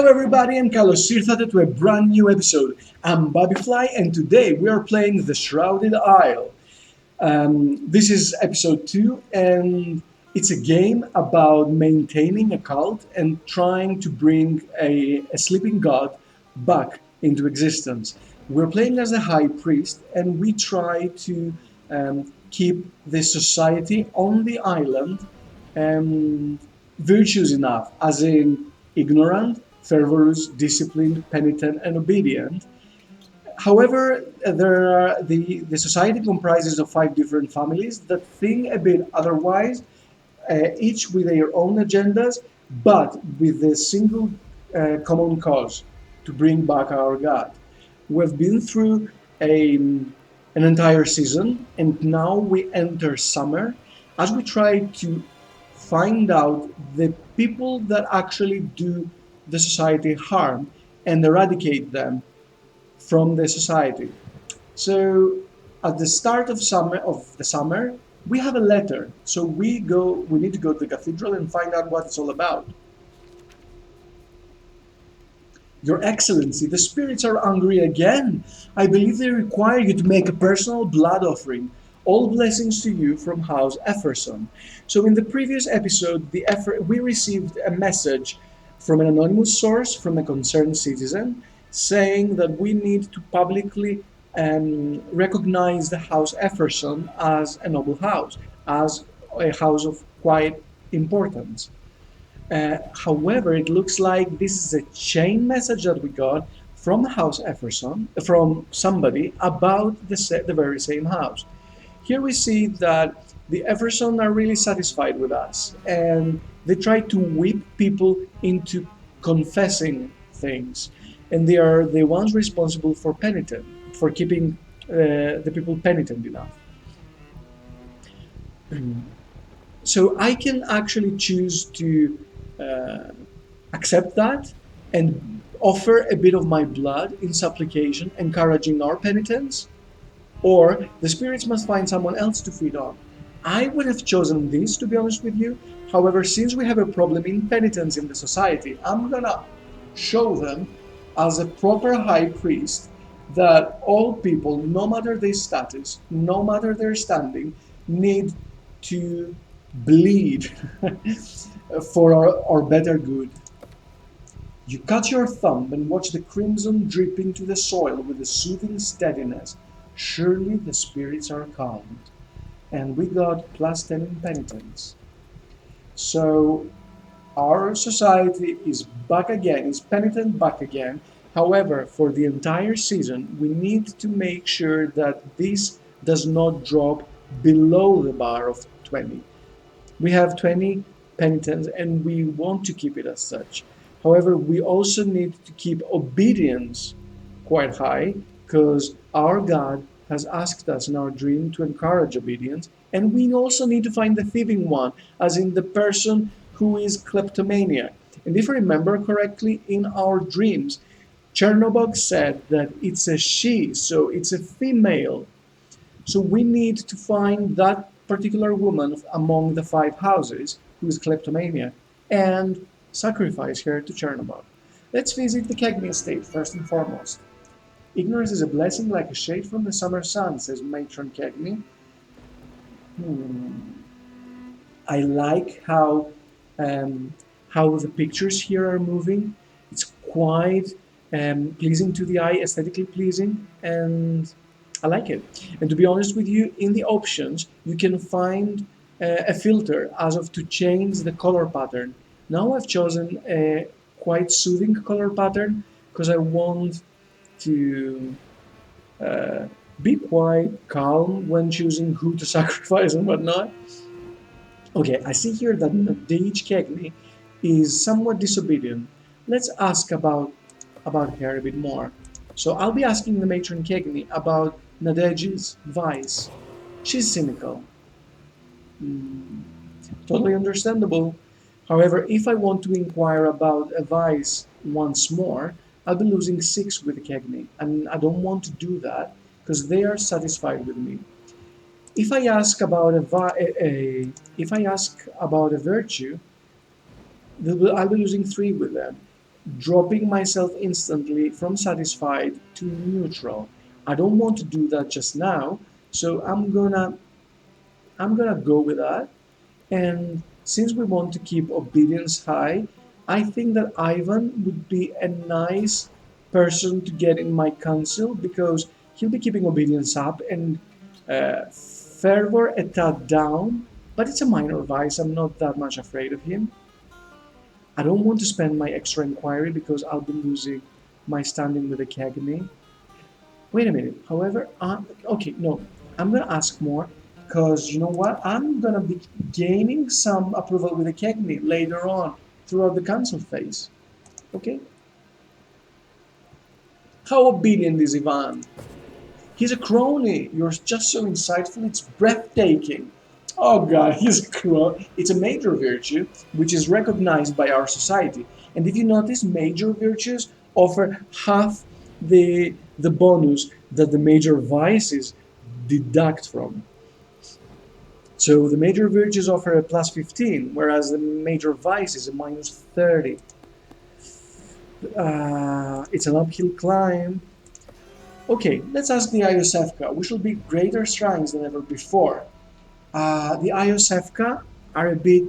Hello everybody, I'm Carlos Sirthate to a brand new episode. I'm babifly and today we are playing the Shrouded Isle. This is episode 2 and it's a game about maintaining a cult and trying to bring a sleeping god back into existence. We're playing as a high priest and we try to keep the society on the island um, virtues enough, as in ignorant, fervorous, disciplined, penitent, and obedient. However, the society comprises of 5 different families that think a bit otherwise, each with their own agendas, but with a single common cause to bring back our God. We've been through an entire season, and now we enter summer as we try to find out the people that actually do the society harm and eradicate them from the society. So at the start of the summer, we have a letter. So we need to go to the cathedral and find out what it's all about. Your Excellency, the spirits are angry again. I believe they require you to make a personal blood offering. All blessings to you from House Efferson. So in the previous episode, we received a message from an anonymous source from a concerned citizen saying that we need to publicly recognize the House Efferson as a noble house, as a house of quite importance. However, it looks like this is a chain message that we got from House Efferson, from somebody about the very same house. Here we see that the Efferson are really satisfied with us, and they try to whip people into confessing things, and they are the ones responsible for penitent, for keeping the people penitent enough. So I can actually choose to uh, accept that and offer a bit of my blood in supplication, encouraging our penitence, or the spirits must find someone else to feed on. I would have chosen this, to be honest with you. However, since we have a problem in penitence in the society, I'm gonna show them as a proper high priest that all people, no matter their status, no matter their standing, need to bleed for our better good. You cut your thumb and watch the crimson dripping to the soil with a soothing steadiness. Surely the spirits are calmed. And we got plus 10 in penitence. So our society is back again, is penitent back again. However, for the entire season, we need to make sure that this does not drop below the bar of 20. We have 20 penitents and we want to keep it as such. However, we also need to keep obedience quite high because our God has asked us in our dream to encourage obedience, and we also need to find the thieving one, as in the person who is kleptomaniac. And if I remember correctly, in our dreams, Chernobog said that it's a she, so it's a female. So we need to find that particular woman among the 5 houses who is kleptomania and sacrifice her to Chernobog. Let's visit the Kegmi estate first and foremost. Ignorance is a blessing like a shade from the summer sun, says Matron Kegmi. Hmm. I like um, how the pictures here are moving. It's quite pleasing to the eye, aesthetically pleasing, and I like it. And to be honest with you, in the options you can find a filter as of to change the color pattern. Now I've chosen a quite soothing color pattern because I want to uh, be quite calm when choosing who to sacrifice and whatnot. Okay, I see here that Nadej Kegni is somewhat disobedient. Let's ask about her a bit more. So I'll be asking the matron Kegni about Nadej's vice. She's cynical. Mm, totally understandable. However, if I want to inquire about a vice once more, I'll be losing 6 with Kegni, and I don't want to do that because they are satisfied with me. If I ask about if I ask about a virtue, I'll be losing 3 with them. dropping myself instantly from satisfied to neutral. I don't want to do that just now, so I'm gonna go with that. And since we want to keep obedience high, I think that Ivan would be a nice person to get in my council because he'll be keeping obedience up and fervor a tad down. But it's a minor vice. I'm not that much afraid of him. I don't want to spend my extra inquiry because I'll be losing my standing with the Cagney. Wait a minute. However, okay, no, I'm gonna ask more because you know what? I'm gonna be gaining some approval with the Cagney later on throughout the council phase. Okay? How obedient is Ivan? He's a crony. You're just so insightful. It's breathtaking. Oh God, he's a crony. It's a major virtue which is recognized by our society. And if you notice, major virtues offer half the bonus that the major vices deduct from. So the major virtues offer a plus 15, whereas the major vice is a minus 30. It's an uphill climb. Okay, let's ask the Iosefka. We shall be greater shrines than ever before. The Iosefka are a bit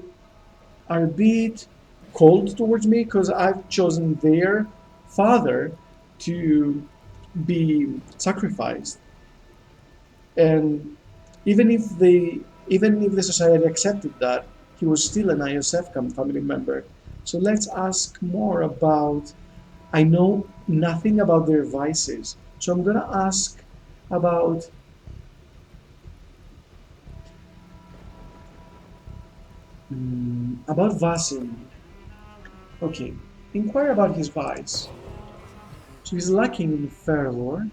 are a bit cold towards me because I've chosen their father to be sacrificed, and even if they even if the society accepted that, he was still an Iosefka family member. So let's ask more about. I know nothing about their vices, so I'm gonna ask about about Vasim. Okay, inquire about his vice. So he's lacking in fervor,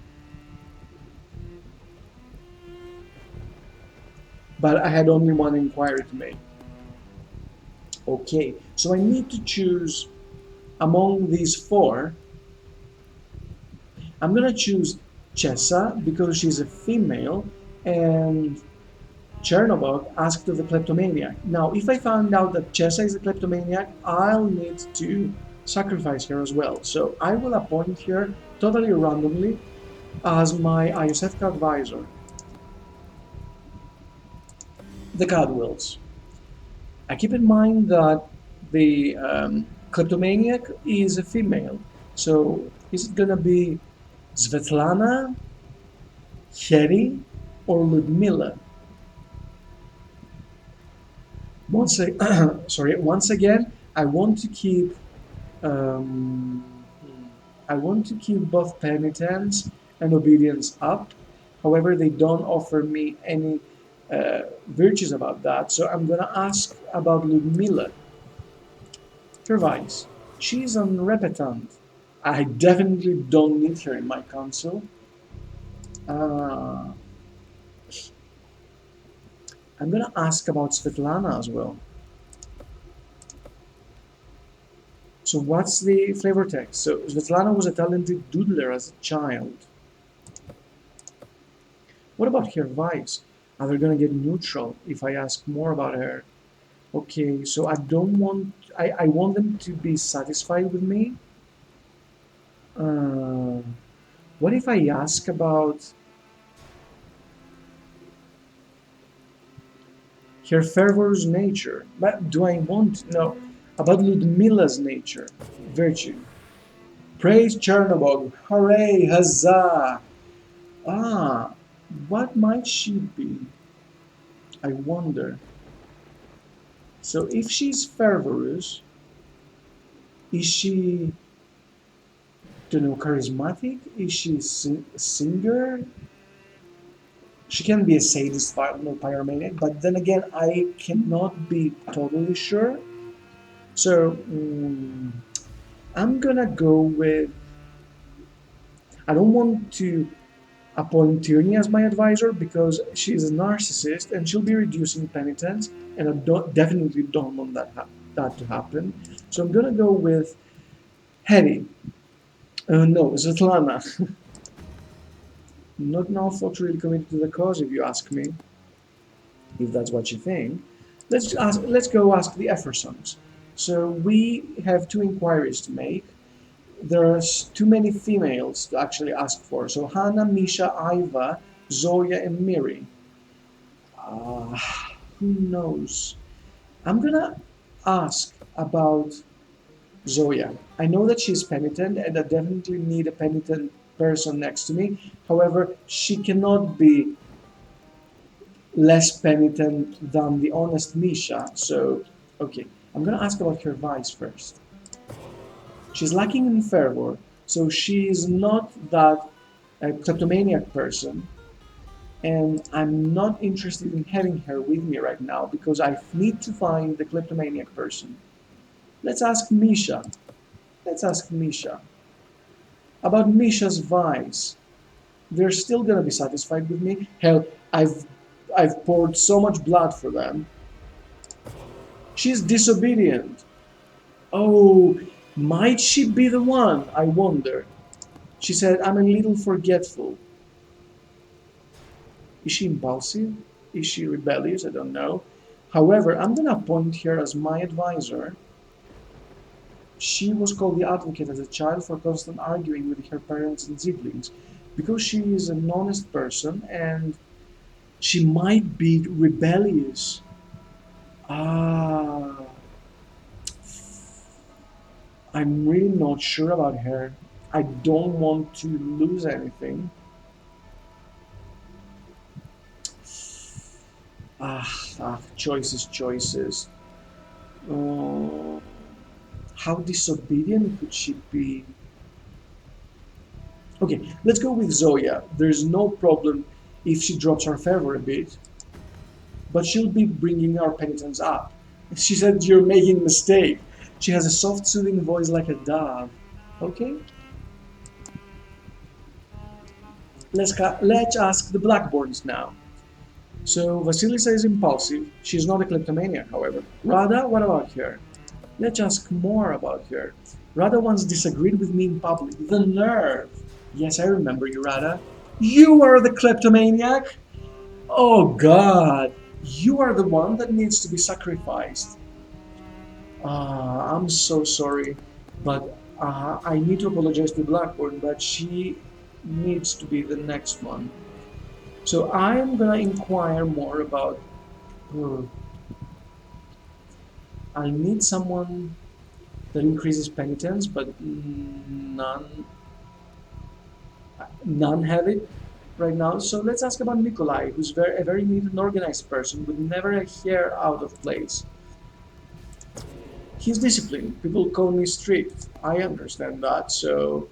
but I had only one inquiry to make. Okay, so I need to choose among these four. I'm gonna choose Chessa because she's a female, and Chernobog asked of the Kleptomaniac. Now, if I found out that Chessa is a Kleptomaniac, I'll need to sacrifice her as well. So I will appoint her totally randomly as my Iosefka advisor. The Cadwells. I keep in mind that the Kleptomaniac is a female. So is it gonna be Svetlana, Heri, or Ludmila? Once again, um, I want to keep both penitence and obedience up. However, they don't offer me any virtues about that. So I'm gonna ask about Ludmila. Gervais. She's unrepentant. I definitely don't need her in my council. Uh, I'm gonna ask about Svetlana as well. So what's the flavor text? So Svetlana was a talented doodler as a child. What about her vice? Are they gonna get neutral if I ask more about her? Okay, so I want them to be satisfied with me. Uh, what if I ask about her fervor's nature? But do I want to know about Ludmila's nature, virtue? Praise Chernobog! Hooray! Huzzah! Ah, what might she be? I wonder. So if she's fervorous, is she, don't know, charismatic? Is she a singer? She can be a sadist pyromaniac, but then again, I cannot be totally sure. So I'm gonna go with. I don't want to appoint Tierney as my advisor because she's a narcissist and she'll be reducing penitence, and I definitely don't want that to happen. So I'm gonna go with Hetty. No, Svetlana. Not now folks really committed to the cause, if you ask me, if that's what you think. Let's go ask the Effersons. So we have two inquiries to make. There's too many females to actually ask for. So Hannah, Misha, Iva, Zoya, and Miri. Uh, who knows? I'm gonna ask about Zoya. I know that she's penitent, and I definitely need a penitent person next to me. However, she cannot be less penitent than the honest Misha. So, okay, I'm gonna ask about her vice first. She's lacking in fervor, so she's not that kleptomaniac person, and I'm not interested in having her with me right now because I need to find the kleptomaniac person. Let's ask Misha. Let's ask Misha. About Misha's vice. They're still gonna be satisfied with me. Hell, I've poured so much blood for them. She's disobedient. Oh, might she be the one? I wonder. She said, I'm a little forgetful. Is she impulsive? Is she rebellious? I don't know. However, I'm gonna appoint her as my advisor. She was called the advocate as a child for constant arguing with her parents and siblings because she is an honest person and she might be rebellious. Ah, I'm really not sure about her. I don't want to lose anything. Choices, choices. Uh, how disobedient could she be? Okay, let's go with Zoya. There's no problem if she drops her fervor a bit, but she'll be bringing our penitence up. She said you're making a mistake. She has a soft, soothing voice like a dove. Okay, let's ask the Blackborns now. So Vasilisa is impulsive. She's not a kleptomaniac, however. Rada, what about her? Let's ask more about her. Rada once disagreed with me in public. The nerve! Yes, I remember you, Rada. You are the kleptomaniac? Oh God! You are the one that needs to be sacrificed. I'm so sorry, but I need to apologize to Blackburn, but she needs to be the next one. So I'm gonna inquire more about her. I need someone that increases penitence, but none have it right now. So let's ask about Nikolai, who's a very neat and organized person with never a hair out of place. He's disciplined. People call me strict. I understand that. So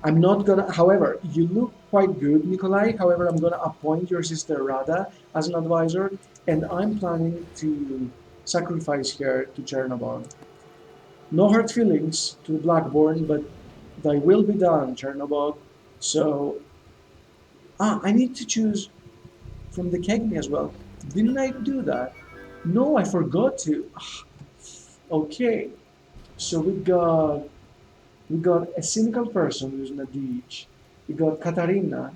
I'm not gonna. However, you look quite good, Nikolai. However, I'm gonna appoint your sister Rada as an advisor, and I'm planning to sacrifice her to Chernobog. No hard feelings to Blackborn, but thy will be done, Chernobog. So, I need to choose from the Kegni as well. Didn't I do that? No, I forgot to. Okay, so we got a cynical person who's Nadij. We got Katarina,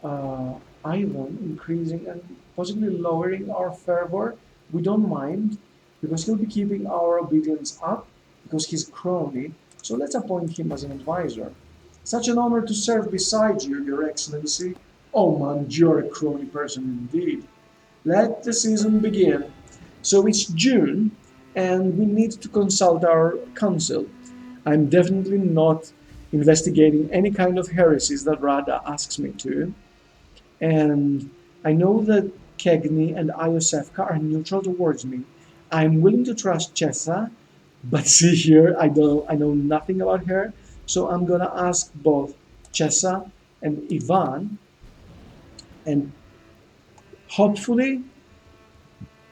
uh, Ivan increasing and possibly lowering our fervor. We don't mind because he'll be keeping our obedience up because he's crony. So let's appoint him as an advisor. Such an honor to serve beside you, Your Excellency. Oh man, you're a crony person indeed. Let the season begin. So it's June, and we need to consult our council. I'm definitely not investigating any kind of heresies that Rada asks me to. And I know that Kegni and Iosefka are neutral towards me. I'm willing to trust Chessa, but see here, I know nothing about her. So I'm gonna ask both Chessa and Ivan, and hopefully,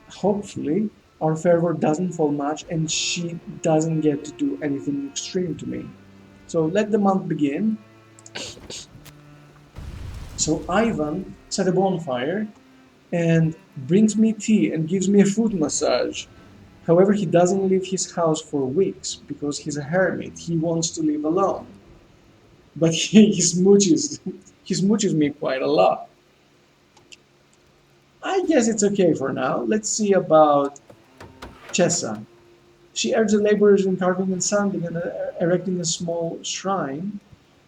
hopefully, our fervor doesn't fall much and she doesn't get to do anything extreme to me. So let the month begin. So Ivan set a bonfire and brings me tea and gives me a foot massage. However, he doesn't leave his house for weeks because he's a hermit. He wants to live alone. But he smooches me quite a lot. I guess it's okay for now. Let's see about Chessa. She urged the laborers in carving and sanding and erecting a small shrine.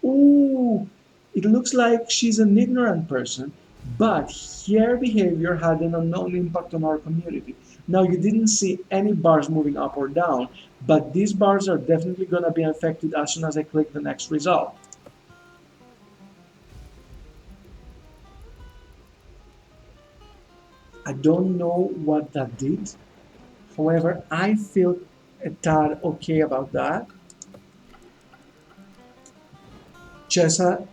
Ooh, it looks like she's an ignorant person, but her behavior had an unknown impact on our community. Now, you didn't see any bars moving up or down, but these bars are definitely going to be affected as soon as I click the next result. I don't know what that did. However, I feel a tad okay about that. Chessa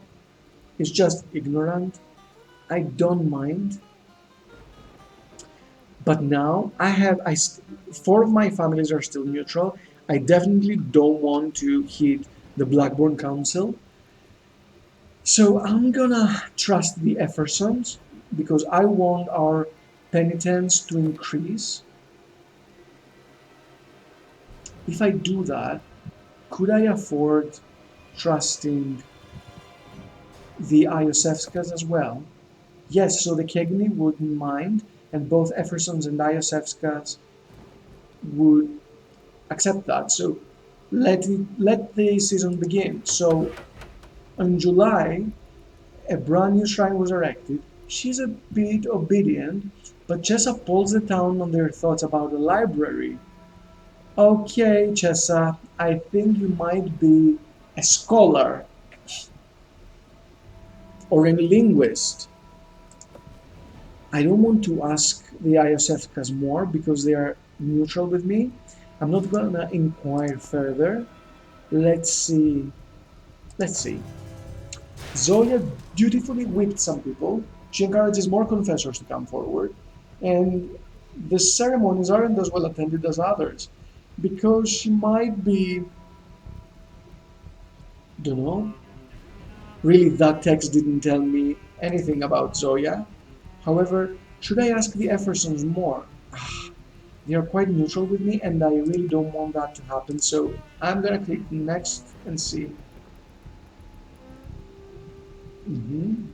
is just ignorant. I don't mind. But now four of my families are still neutral. I definitely don't want to hit the Blackburn Council. So I'm gonna trust the Effersons because I want our penitence to increase. If I do that, could I afford trusting the Iosefskas as well? Yes, so the Kegni wouldn't mind, and both Effersons and Iosefskas would accept that. So let the season begin. So in July, a brand new shrine was erected. She's a bit obedient, but Chessa pulls the town on their thoughts about the library. Okay, Chessa, I think you might be a scholar or a linguist. I don't want to ask the ISFCAs more because they are neutral with me. I'm not gonna inquire further. Let's see. Let's see. Zoya dutifully whipped some people. She encourages more confessors to come forward. And the ceremonies aren't as well attended as others because she might be, don't know, really that text didn't tell me anything about Zoya. However, should I ask the Effersons more? They are quite neutral with me and I really don't want that to happen. So I'm gonna click next and see. Mhm.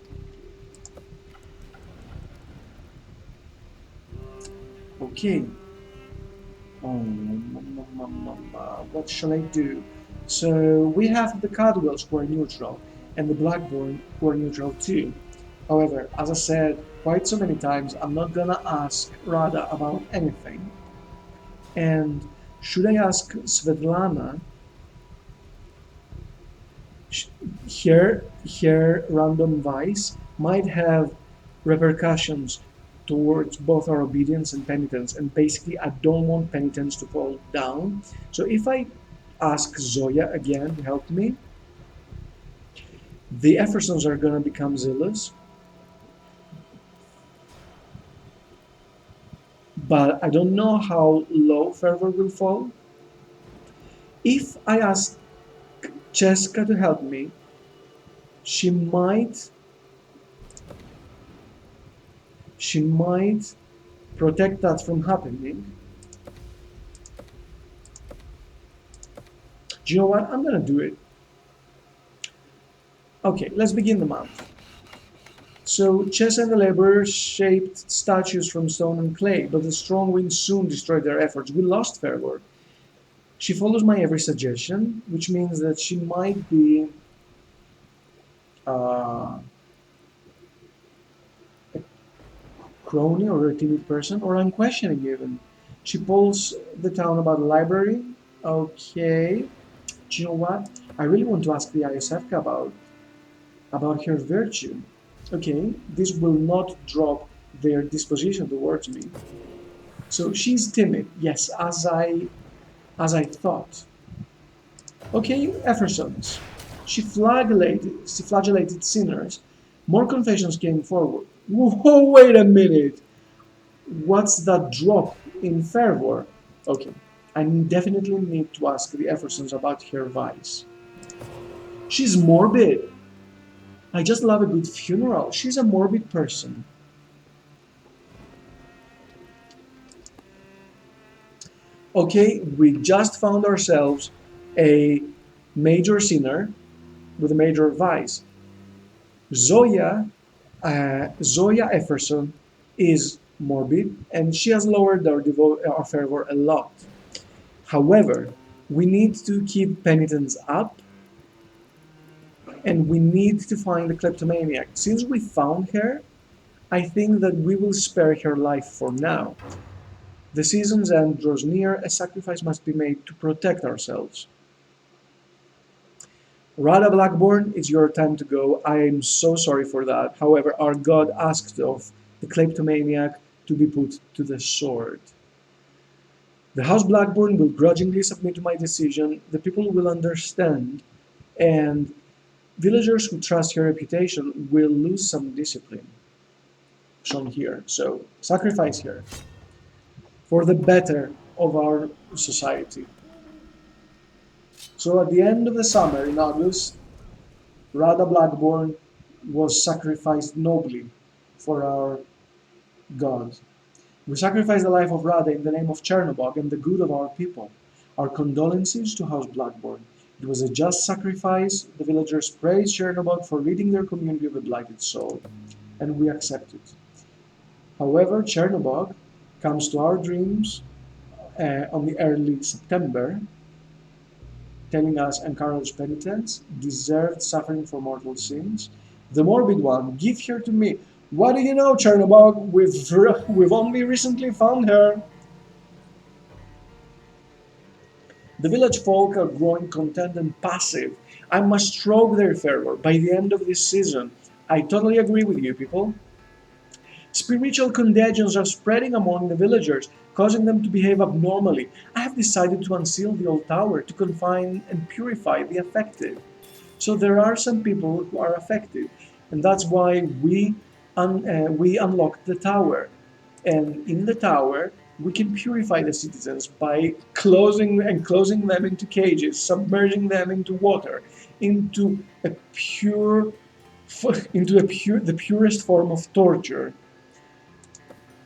Okay. What shall I do? So we have the Cadwells who are neutral and the Blackburn who are neutral too. However, as I said quite so many times, I'm not gonna ask Rada about anything. And should I ask Svetlana? Her random vice might have repercussions towards both our obedience and penitence. And basically, I don't want penitence to fall down. So if I ask Zoya again to help me, the Effersons are going to become zealous. But I don't know how low fervor will fall. If I ask Cheska to help me, she might she might protect that from happening. Do you know what? I'm gonna do it. Okay, let's begin the month. So Chess and the laborers shaped statues from stone and clay, but the strong wind soon destroyed their efforts. We lost fervor. She follows my every suggestion, which means that she might be a crony or a timid person, or unquestioning even. She pulls the town about the library. Okay, do you know what? I really want to ask the ISFK about her virtue. Okay, this will not drop their disposition towards me. So she's timid, yes, as I thought. Okay, Effersons. She flagellated sinners. More confessions came forward. Whoa, wait a minute. What's that drop in fervor? Okay, I definitely need to ask the Effersons about her vice. She's morbid. I just love a good funeral. She's a morbid person. Okay, we just found ourselves a major sinner with a major vice. Zoya Efferson is morbid, and she has lowered our fervor a lot. However, we need to keep penitence up, and we need to find the kleptomaniac. Since we found her, I think that we will spare her life for now. The season's end draws near, a sacrifice must be made to protect ourselves. Radha Blackburn, it's your time to go. I am so sorry for that. However, our god asked of the kleptomaniac to be put to the sword. The House Blackburn will grudgingly submit to my decision. The people will understand, and villagers who trust her reputation will lose some discipline. Shown here. So, sacrifice her for the better of our society. So, at the end of the summer in August, Radha Blackburn was sacrificed nobly for our god. We sacrifice the life of Radha in the name of Chernobog and the good of our people. Our condolences to House Blackburn. It was a just sacrifice. The villagers praised Chernobog for ridding their community of a blighted soul, and we accept it. However, Chernobog comes to our dreams on the early September, telling us encourage penitence, deserved suffering for mortal sins. The morbid one, give her to me. What do you know, Chernobog? We've only recently found her. The village folk are growing content and passive. I must stroke their fervor by the end of this season. I totally agree with you, people. Spiritual contagions are spreading among the villagers, causing them to behave abnormally. I have decided to unseal the old tower to confine and purify the affected. So there are some people who are affected, and that's why we unlocked the tower. And in the tower, we can purify the citizens by closing them into cages, submerging them into water, into a pure, the purest form of torture.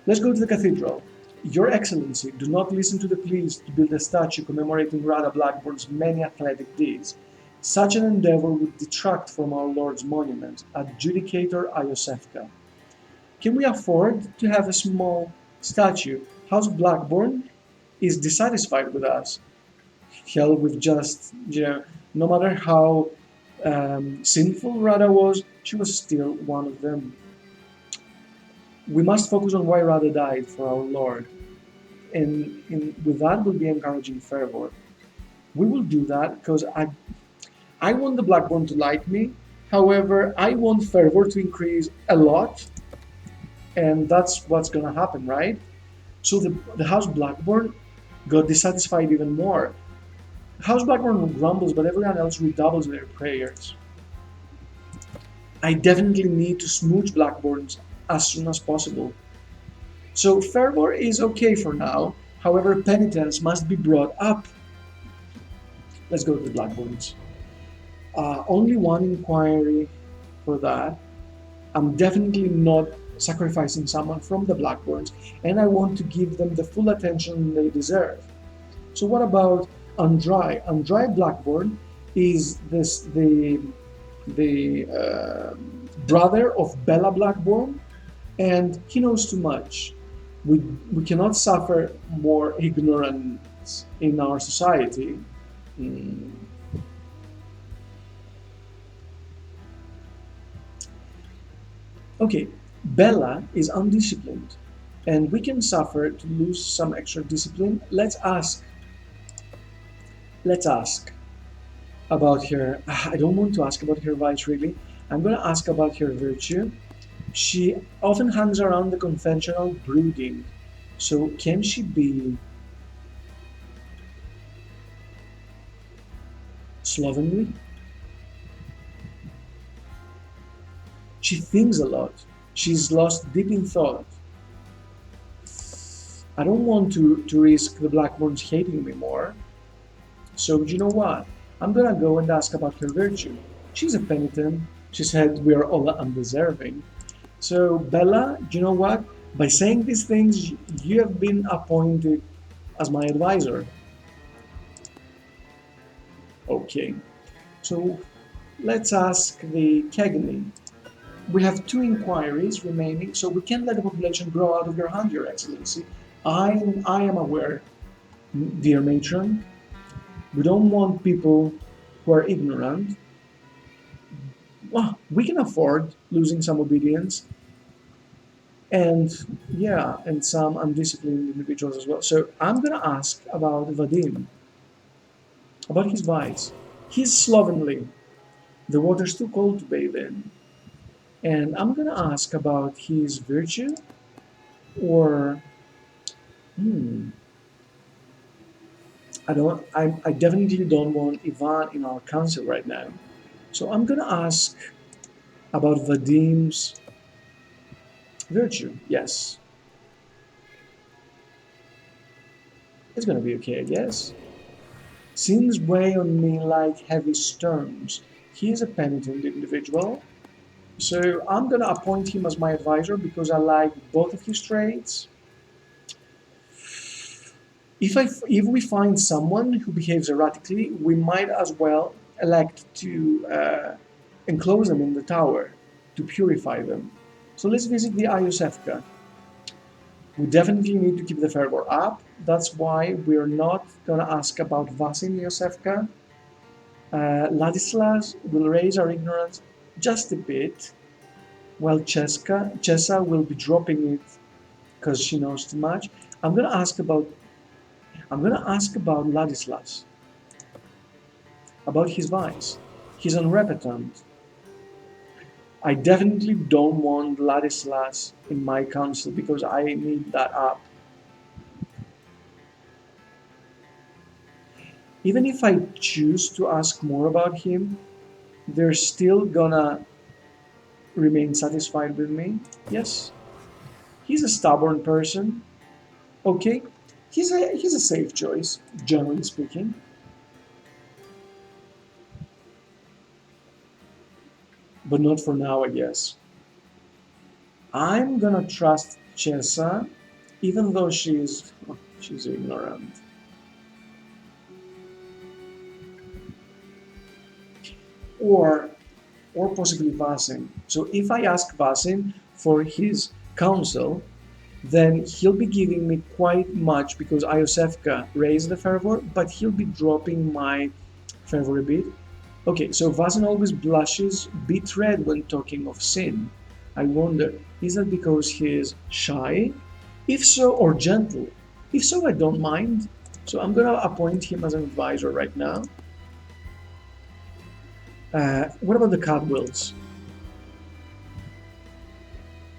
Let's go to the cathedral. Your Excellency, do not listen to the pleas to build a statue commemorating Radha Blackburn's many athletic deeds. Such an endeavor would detract from our Lord's monument, Adjudicator Iosefka. Can we afford to have a small statue? House Blackburn is dissatisfied with us. Hell, with just, no matter how sinful Radha was, she was still one of them. We must focus on why Radha died for our Lord, and with that we'll be encouraging fervor. We will do that because I want the Blackburn to like me. However, I want fervor to increase a lot, and that's what's going to happen, right? So the House Blackburn got dissatisfied even more. House Blackburn grumbles, but everyone else redoubles their prayers. I definitely need to smooch Blackburns as soon as possible. So fervor is okay for now. However, penitence must be brought up. Let's go to the Blackburns. Only one inquiry for that. I'm definitely not sacrificing someone from the Blackburns, and I want to give them the full attention they deserve. So what about Andrai? Andrai Blackburn is the brother of Bella Blackburn, and he knows too much. We cannot suffer more ignorance in our society. Okay, Bella is undisciplined, and we can suffer to lose some extra discipline. Let's ask about her. I don't want to ask about her vice, really. I'm going to ask about her virtue. She often hangs around the conventional brooding. So can she be slovenly? She thinks a lot. She's lost deep in thought. I don't want to risk the Blackburns hating me more. So you know what? I'm gonna go and ask about her virtue. She's a penitent. She said we are all undeserving. So Bella, you know what? By saying these things, you have been appointed as my advisor. Okay. So let's ask the Kegni. We have 2 inquiries remaining, so we can't let the population grow out of your hand, Your Excellency. I am aware. dear matron. We don't want people who are ignorant. Well, we can afford losing some obedience and yeah, and some undisciplined individuals as well. So I'm gonna ask about Vadim, about his vice. He's slovenly. The water's too cold to bathe in. And I'm gonna ask about his virtue, or hmm, I definitely don't want Ivan in our council right now. So I'm gonna ask about Vadim's virtue. Yes, it's gonna be okay, I guess. Sins weigh on me like heavy stones. He is a penitent individual, so I'm gonna appoint him as my advisor because I like both of his traits. If we find someone who behaves erratically, we might as well elect to enclose them in the tower to purify them. So let's visit the Iosefka. We definitely need to keep the fervor up. That's why we're not gonna ask about Vasin Iosefka. Ladislas will raise our ignorance just a bit, while Chesa will be dropping it because she knows too much. I'm gonna ask about I'm gonna ask about Ladislas, about his vice. He's unrepentant. I definitely don't want Ladislas in my council because I need that up. Even if I choose to ask more about him, they're still gonna remain satisfied with me. Yes, he's a stubborn person. Okay, he's a safe choice, generally speaking, but not for now, I guess. I'm gonna trust Chessa, even though she's ignorant. Or or possibly Vasin. So if I ask Vasin for his counsel, then he'll be giving me quite much because Iosefka raised the fervor, but he'll be dropping my fervor a bit. Okay, so Vasin always blushes beet red when talking of sin. I wonder, is that because he's shy? If so, or gentle? If so, I don't mind. So I'm gonna appoint him as an advisor right now. What about the Cadwells?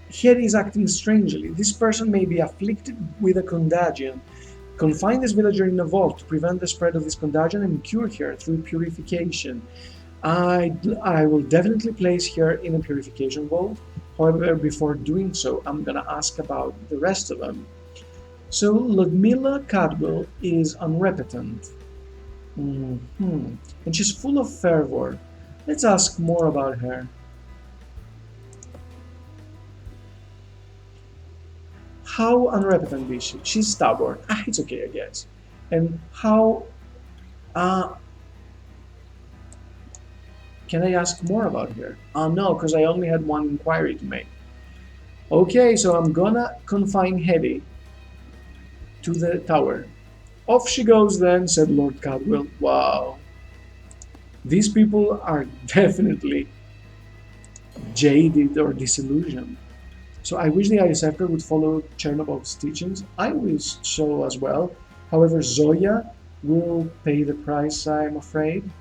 Here is acting strangely. This person may be afflicted with a contagion. Confine this villager in a vault to prevent the spread of this contagion and cure her through purification. I will definitely place her in a purification vault. However, before doing so, I'm gonna ask about the rest of them. So Ludmila Cadwell is unrepentant. Mhm. And she's full of fervor. Let's ask more about her. How unrepentant is she? She's stubborn. It's okay, I guess. And how uh, can I ask more about her? No, because I only had one inquiry to make. Okay, so I'm gonna confine Hetty to the tower. Off she goes then, said Lord Cadwell. Wow, these people are definitely jaded or disillusioned. So I wish the ISFer would follow Chernobog's teachings. I wish so as well. However, Zoya will pay the price, I'm afraid.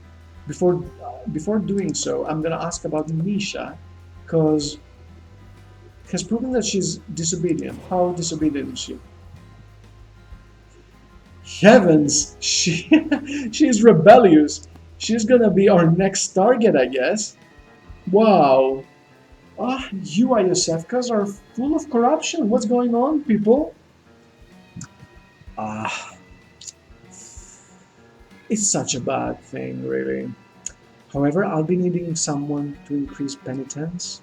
Before doing so, I'm gonna ask about Misha, because has proven that she's disobedient. How disobedient is she? Heavens, she she's rebellious. She's gonna be our next target, I guess. Wow. You ISFkas are full of corruption. What's going on, people? Ah, it's such a bad thing, really. However, I'll be needing someone to increase penitence.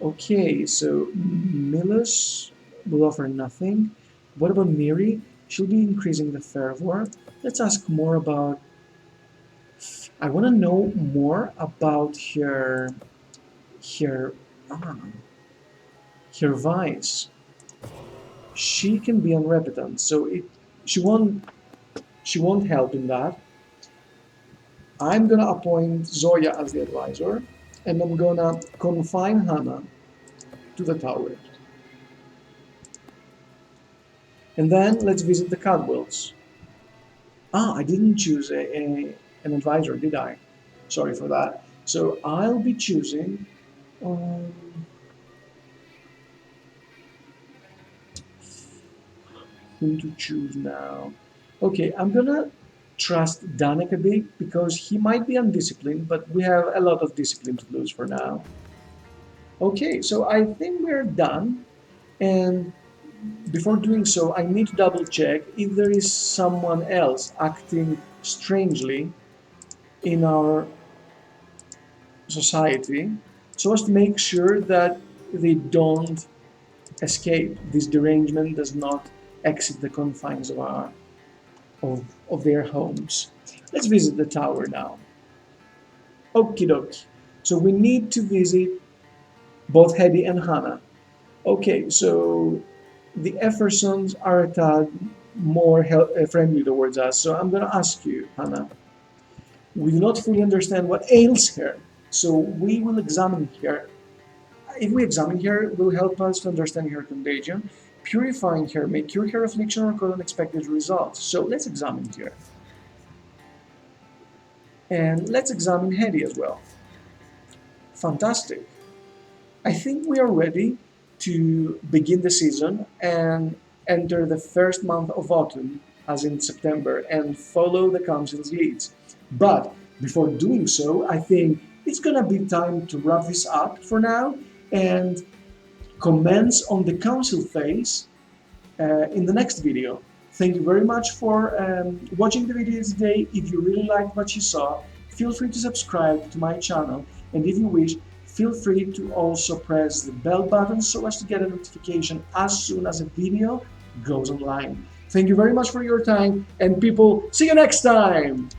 Okay, so Milus will offer nothing. What about Miri? She'll be increasing the fervor. Let's ask more about. I want to know more about her ah, her vice. She can be unrepentant, so she won't she won't help in that. I'm gonna appoint Zoya as the advisor, and I'm gonna confine Hannah to the tower. And then let's visit the Cadwells. Ah, I didn't choose an advisor, did I? Sorry for that. So I'll be choosing. Um, whom to choose now? Okay, I'm gonna trust Danik a bit because he might be undisciplined, but we have a lot of discipline to lose for now. Okay, so I think we're done. And before doing so, I need to double check if there is someone else acting strangely in our society so as to make sure that they don't escape. This derangement does not exit the confines of their homes. Let's visit the tower now. Okie dokie. So we need to visit both Hedy and Hannah. Okay, so the Effersons are a tad more friendly towards us. So I'm going to ask you, Hannah. We do not fully understand what ails her, so we will examine her. If we examine her, it will help us to understand her contagion. Purifying her may cure her affliction or cause unexpected results. So let's examine her. And let's examine Hedy as well. Fantastic. I think we are ready to begin the season and enter the first month of autumn, as in September, and follow the council's leads. But before doing so, I think it's gonna be time to wrap this up for now and commence on the council phase in the next video. Thank you very much for watching the video today. If you really liked what you saw, feel free to subscribe to my channel, and if you wish, feel free to also press the bell button so as to get a notification as soon as a video goes online. Thank you very much for your time, and people, see you next time!